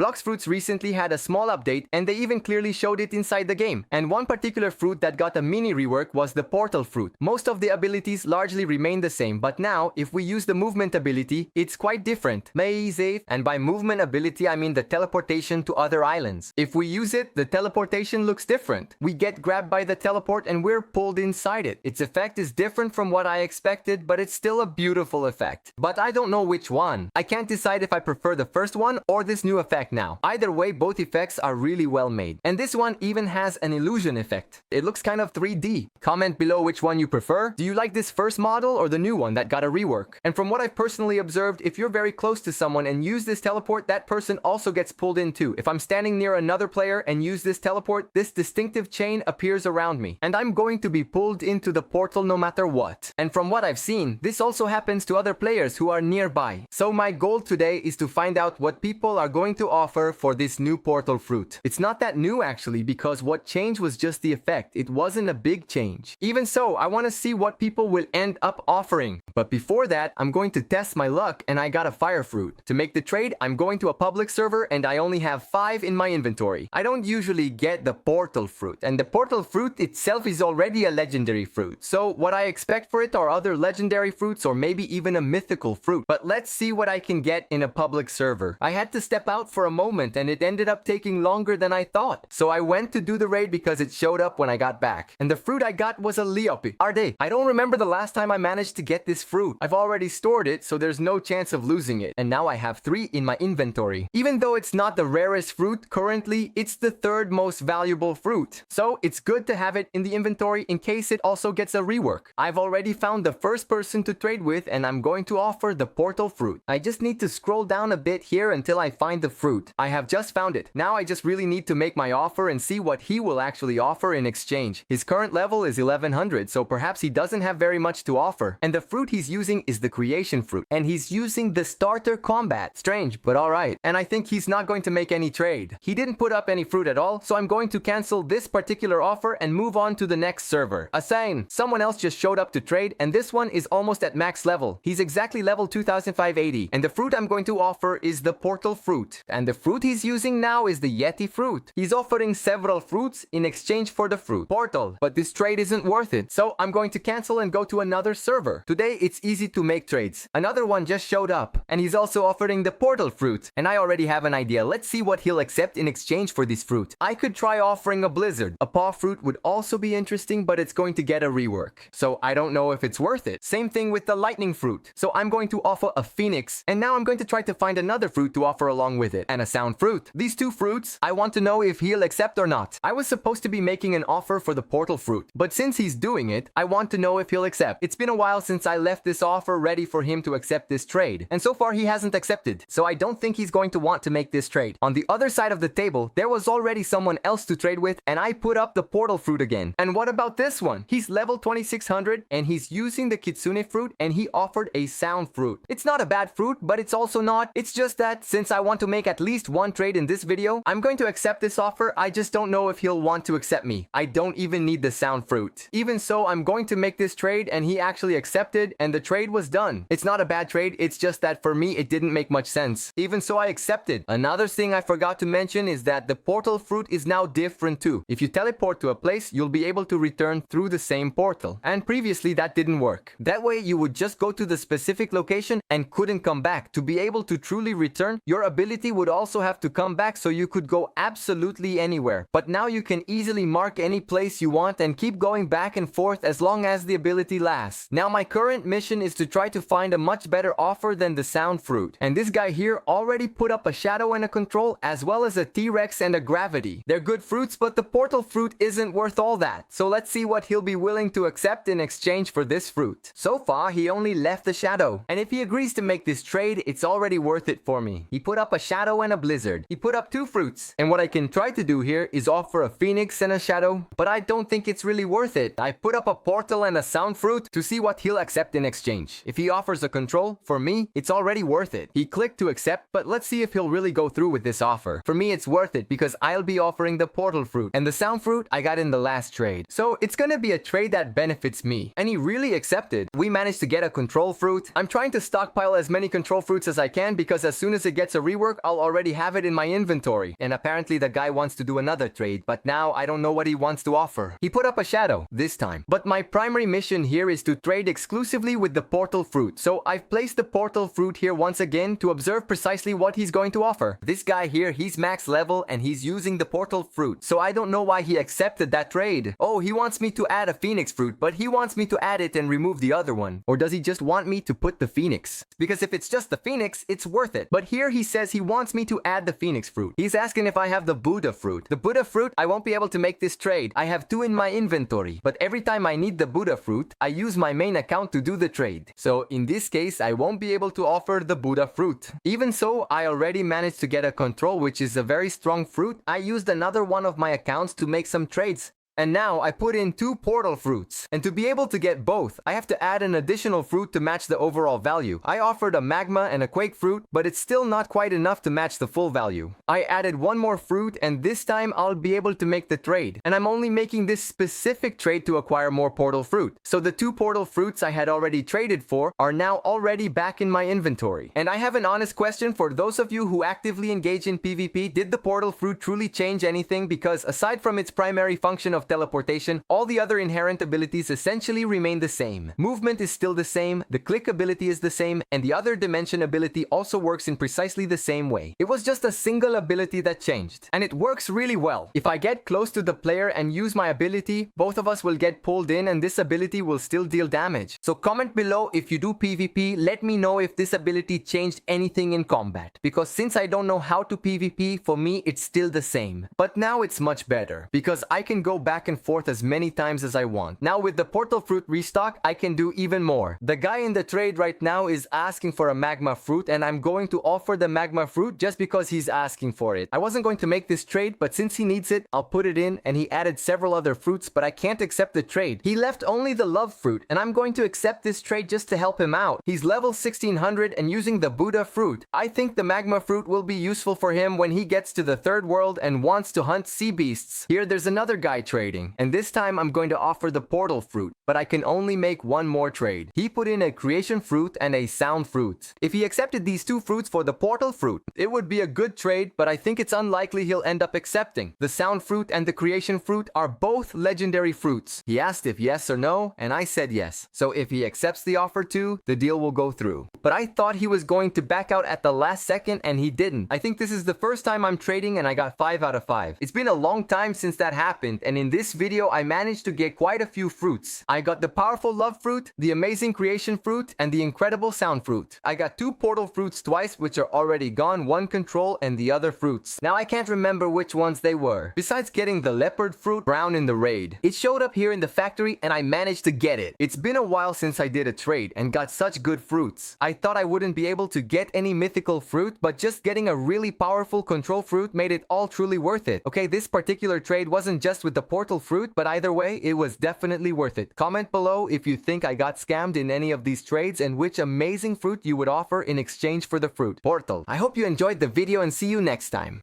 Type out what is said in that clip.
Blox Fruits recently had a small update and they even clearly showed it inside the game. And one particular fruit that got a mini rework was the Portal Fruit. Most of the abilities largely remain the same, but now, if we use the movement ability, it's quite different. Amazing. And by movement ability, I mean the teleportation to other islands. If we use it, the teleportation looks different. We get grabbed by the teleport and we're pulled inside it. Its effect is different from what I expected, but it's still a beautiful effect. But I don't know which one. I can't decide if I prefer the first one or this new effect now. Either way, both effects are really well made. And this one even has an illusion effect. It looks kind of 3D. Comment below which one you prefer. Do you like this first model or the new one that got a rework? And from what I've personally observed, if you're very close to someone and use this teleport, that person also gets pulled in too. If I'm standing near another player and use this teleport, this distinctive chain appears around me. And I'm going to be pulled into the portal no matter what. And from what I've seen, this also happens to other players who are nearby. So my goal today is to find out what people are going to offer for this new Portal Fruit. It's not that new actually, because what changed was just the effect. It wasn't a big change. Even so, I want to see what people will end up offering. But before that, I'm going to test my luck and I got a fire fruit. To make the trade, I'm going to a public server and I only have 5 in my inventory. I don't usually get the Portal Fruit, and the Portal Fruit itself is already a legendary fruit. So what I expect for it are other legendary fruits or maybe even a mythical fruit. But let's see what I can get in a public server. I had to step out for a moment and it ended up taking longer than I thought. So I went to do the raid because it showed up when I got back. And the fruit I got was a Leopi. I don't remember the last time I managed to get this fruit. I've already stored it, so there's no chance of losing it. And now I have 3 in my inventory. Even though it's not the rarest fruit currently, it's the 3rd most valuable fruit. So it's good to have it in the inventory in case it also gets a rework. I've already found the first person to trade with and I'm going to offer the Portal Fruit. I just need to scroll down a bit here until I find the fruit. I have just found it. Now I just really need to make my offer and see what he will actually offer in exchange. His current level is 1100, so perhaps he doesn't have very much to offer. And the fruit he's using is the creation fruit. And he's using the starter combat. Strange, but alright. And I think he's not going to make any trade. He didn't put up any fruit at all, so I'm going to cancel this particular offer and move on to the next server. Assign. Someone else just showed up to trade, and this one is almost at max level. He's exactly level 2580. And the fruit I'm going to offer is the Portal Fruit. And the fruit he's using now is the Yeti fruit. He's offering several fruits in exchange for the fruit. Portal. But this trade isn't worth it. So I'm going to cancel and go to another server. Today it's easy to make trades. Another one just showed up. And he's also offering the Portal Fruit. And I already have an idea. Let's see what he'll accept in exchange for this fruit. I could try offering a Blizzard. A paw fruit would also be interesting, but it's going to get a rework. So I don't know if it's worth it. Same thing with the lightning fruit. So I'm going to offer a phoenix. And now I'm going to try to find another fruit to offer along with it. And a sound fruit. These 2 fruits, I want to know if he'll accept or not. I was supposed to be making an offer for the Portal Fruit, but since he's doing it, I want to know if he'll accept. It's been a while since I left this offer ready for him to accept this trade, and so far he hasn't accepted, so I don't think he's going to want to make this trade. On the other side of the table, there was already someone else to trade with, and I put up the Portal Fruit again. And what about this one? He's level 2600, and he's using the Kitsune fruit, and he offered a sound fruit. It's not a bad fruit, but it's also not. It's just that since I want to make at least one trade in this video, I'm going to accept this offer. I just don't know if he'll want to accept me. I don't even need the sound fruit. Even so, I'm going to make this trade and he actually accepted and the trade was done. It's not a bad trade, it's just that for me it didn't make much sense. Even so, I accepted. Another thing I forgot to mention is that the Portal Fruit is now different too. If you teleport to a place, you'll be able to return through the same portal. And previously that didn't work. That way you would just go to the specific location and couldn't come back. To be able to truly return, your ability would also have to come back so you could go absolutely anywhere. But now you can easily mark any place you want and keep going back and forth as long as the ability lasts. Now my current mission is to try to find a much better offer than the sound fruit. And this guy here already put up a shadow and a control as well as a T-Rex and a gravity. They're good fruits, but the Portal Fruit isn't worth all that. So let's see what he'll be willing to accept in exchange for this fruit. So far he only left the shadow. And if he agrees to make this trade, it's already worth it for me. He put up a shadow and a blizzard. He put up 2 fruits. And what I can try to do here is offer a phoenix and a shadow, but I don't think it's really worth it. I put up a portal and a sound fruit to see what he'll accept in exchange. If he offers a control, for me, it's already worth it. He clicked to accept, but let's see if he'll really go through with this offer. For me, it's worth it because I'll be offering the portal fruit, and the sound fruit I got in the last trade. So it's gonna be a trade that benefits me. And he really accepted. We managed to get a control fruit. I'm trying to stockpile as many control fruits as I can because as soon as it gets a rework, I'll already have it in my inventory. And apparently the guy wants to do another trade, but now I don't know what he wants to offer. He put up a shadow this time. But my primary mission here is to trade exclusively with the Portal Fruit. So I've placed the Portal Fruit here once again to observe precisely what he's going to offer. This guy here, he's max level and he's using the Portal Fruit. So I don't know why he accepted that trade. Oh, he wants me to add a Phoenix Fruit, but he wants me to add it and remove the other one. Or does he just want me to put the Phoenix? Because if it's just the Phoenix, it's worth it. But here he says he wants me to add the Phoenix Fruit. He's asking if I have the Buddha Fruit. The Buddha Fruit, I won't be able to make this trade. I have 2 in my inventory. But every time I need the Buddha Fruit, I use my main account to do the trade. So in this case, I won't be able to offer the Buddha Fruit. Even so, I already managed to get a control, which is a very strong fruit. I used another one of my accounts to make some trades. And now I put in 2 Portal Fruits. And to be able to get both, I have to add an additional fruit to match the overall value. I offered a Magma and a Quake Fruit, but it's still not quite enough to match the full value. I added 1 more fruit, and this time I'll be able to make the trade. And I'm only making this specific trade to acquire more Portal Fruit. So the 2 Portal Fruits I had already traded for are now already back in my inventory. And I have an honest question for those of you who actively engage in PvP. Did the Portal Fruit truly change anything? Because aside from its primary function of teleportation, all the other inherent abilities essentially remain the same. Movement is still the same, the click ability is the same, and the other dimension ability also works in precisely the same way. It was just a single ability that changed, and it works really well. If I get close to the player and use my ability, both of us will get pulled in and this ability will still deal damage. So comment below if you do PvP, let me know if this ability changed anything in combat. Because since I don't know how to PvP, for me it's still the same. But now it's much better, because I can go back and forth as many times as I want. Now with the Portal Fruit restock, I can do even more. The guy in the trade right now is asking for a Magma Fruit, and I'm going to offer the Magma Fruit just because he's asking for it. I wasn't going to make this trade, but since he needs it, I'll put it in, and he added several other fruits, but I can't accept the trade. He left only the Love Fruit, and I'm going to accept this trade just to help him out. He's level 1600 and using the Buddha Fruit. I think the Magma Fruit will be useful for him when he gets to the 3rd world and wants to hunt sea beasts. Here there's another guy trading. And this time I'm going to offer the Portal Fruit, but I can only make 1 more trade. He put in a Creation Fruit and a Sound Fruit. If he accepted these 2 fruits for the Portal Fruit, it would be a good trade, but I think it's unlikely he'll end up accepting. The Sound Fruit and the Creation Fruit are both legendary fruits. He asked if yes or no, and I said yes. So if he accepts the offer too, the deal will go through. But I thought he was going to back out at the last second, and he didn't. I think this is the first time I'm trading and I got 5 out of 5. It's been a long time since that happened, and in this video I managed to get quite a few fruits. I got the powerful Love Fruit, the amazing Creation Fruit, and the incredible Sound Fruit. I got 2 Portal Fruits twice, which are already gone, 1 Control, and the other fruits. Now I can't remember which ones they were. Besides getting the Leopard Fruit brown in the raid, it showed up here in the factory and I managed to get it. It's been a while since I did a trade and got such good fruits. I thought I wouldn't be able to get any mythical fruit, but just getting a really powerful Control Fruit made it all truly worth it. Okay, this particular trade wasn't just with the Portal Fruit, but either way, it was definitely worth it. Comment below if you think I got scammed in any of these trades and which amazing fruit you would offer in exchange for the fruit. Portal. I hope you enjoyed the video and see you next time.